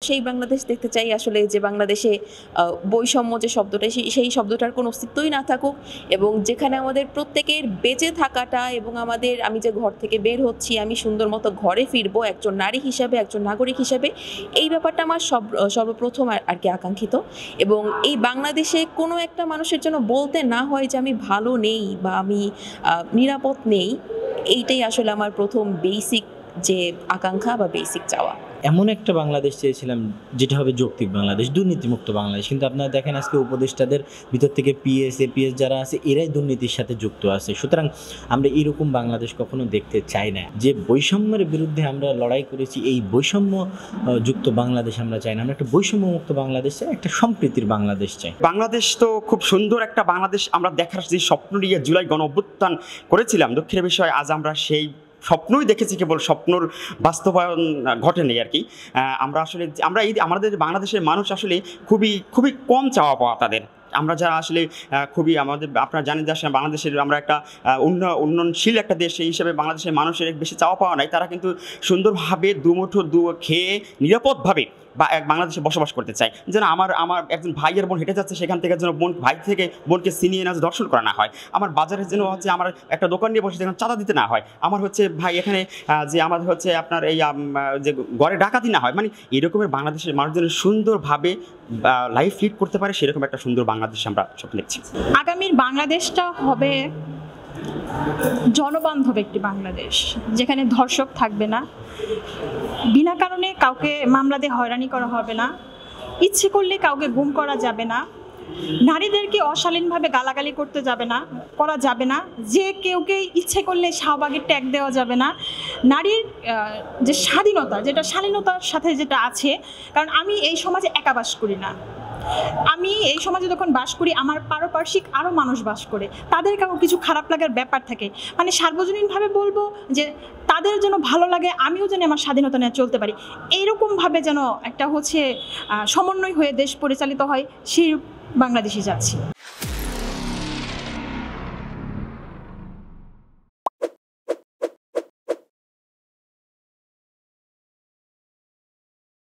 সেই বাংলাদেশ দেখতে চাই আসলে যে বাংলাদেশে বৈষম্য যে শব্দটা সেই শব্দটার কোনো অস্তিত্বই না থাকুক এবং যেখানে আমাদের প্রত্যেকের বেঁচে থাকাটা এবং আমি যে ঘর থেকে বের হচ্ছি আমি সুন্দর মতো ঘরে ফিরবো একজন নারী হিসাবে একজন নাগরিক হিসাবে এই ব্যাপারটা আমার সর্বপ্রথম আর কি আকাঙ্ক্ষিত এবং এই বাংলাদেশে কোনো একটা মানুষের জন্য বলতে না হয় যে আমি ভালো নেই বা আমি নিরাপদ নেই এইটাই আসলে আমার প্রথম বেসিক যে আকাঙ্ক্ষা বা বেসিক চাওয়া। এমন একটা বাংলাদেশ চেয়েছিলাম যেটা হবে যৌক্তিক বাংলাদেশ, দুর্নীতিমুক্ত বাংলাদেশ। কিন্তু আপনারা দেখেন আজকে উপদেষ্টাদের ভিতর থেকে এপিএস যারা আছে এরাই দুর্নীতির সাথে যুক্ত আছে। সুতরাং আমরা এরকম বাংলাদেশ কখনো দেখতে চাই না। যে বৈষম্যের বিরুদ্ধে আমরা লড়াই করেছি, এই বৈষম্য যুক্ত বাংলাদেশ আমরা চাই না। আমরা একটা বৈষম্যমুক্ত বাংলাদেশ চাই, একটা সম্প্রীতির বাংলাদেশ চাই। বাংলাদেশ তো খুব সুন্দর একটা বাংলাদেশ আমরা দেখার যে স্বপ্ন নিয়ে জুলাই গণ অভ্যুত্থান করেছিলাম, দুঃখের বিষয় আজ আমরা সেই স্বপ্নই দেখেছি, কেবল স্বপ্নর বাস্তবায়ন ঘটেনি আর কি। আমাদের বাংলাদেশের মানুষ আসলে খুবই কম চাওয়া পাওয়া তাদের। আমরা যারা আসলে আপনারা জানেন যে আসলে বাংলাদেশের আমরা একটা উন্নয়নশীল একটা দেশ, সেই হিসেবে বাংলাদেশের মানুষের বেশি চাওয়া পাওয়া নাই। তারা কিন্তু সুন্দরভাবে দুমুঠো খেয়ে নিরাপদভাবে বাংলাদেশে বসবাস করতে চায়। যেন আমার একজন ভাইয়ের বোন হেঁটে যাচ্ছে, সেখান থেকে যেন ভাই থেকে বোনকে ছিনিয়ে না দর্শন করা না হয়। আমার বাজারের যেন হচ্ছে আমার একটা দোকান নিয়ে বসে যেন চাঁদা দিতে না হয়। আমার হচ্ছে ভাই এখানে যে আমাদের হচ্ছে আপনার এই যে ঘরে ডাকাতি না হয়। মানে এরকমের বাংলাদেশের মানুষ যেন সুন্দরভাবে লাইফ লিড করতে পারে, সেরকম একটা সুন্দর বাংলাদেশ আমরা স্বপ্ন দেখছি। আগামীর বাংলাদেশটা হবে জনবান্ধব একটি বাংলাদেশ, যেখানে ধর্ষক থাকবে না, বিনা কারণে কাউকে মামলা দিয়ে হয়রানি করা হবে না, ইচ্ছে করলে কাউকে গুম করা যাবে না, নারীদেরকে অশালীনভাবে গালাগালি করা যাবে না, যে কেউকে ইচ্ছে করলে শাহবাগের ট্যাগ দেওয়া যাবে না। নারীর যে স্বাধীনতা, যেটা শালীনতার সাথে যেটা আছে, কারণ আমি এই সমাজে একা বাস করি না, আমি এই সমাজে যখন বাস করি আমার পারপার্শ্বিক আরও মানুষ বাস করে, তাদের কারো কিছু খারাপ লাগার ব্যাপার থাকে। মানে সার্বজনীনভাবে বলবো যে তাদের যেন ভালো লাগে, আমিও যেন আমার স্বাধীনতা নিয়ে চলতে পারি, এইরকমভাবে যেন একটা সমন্বয় হয়ে দেশ পরিচালিত হয়, সেই বাংলাদেশে যাচ্ছি।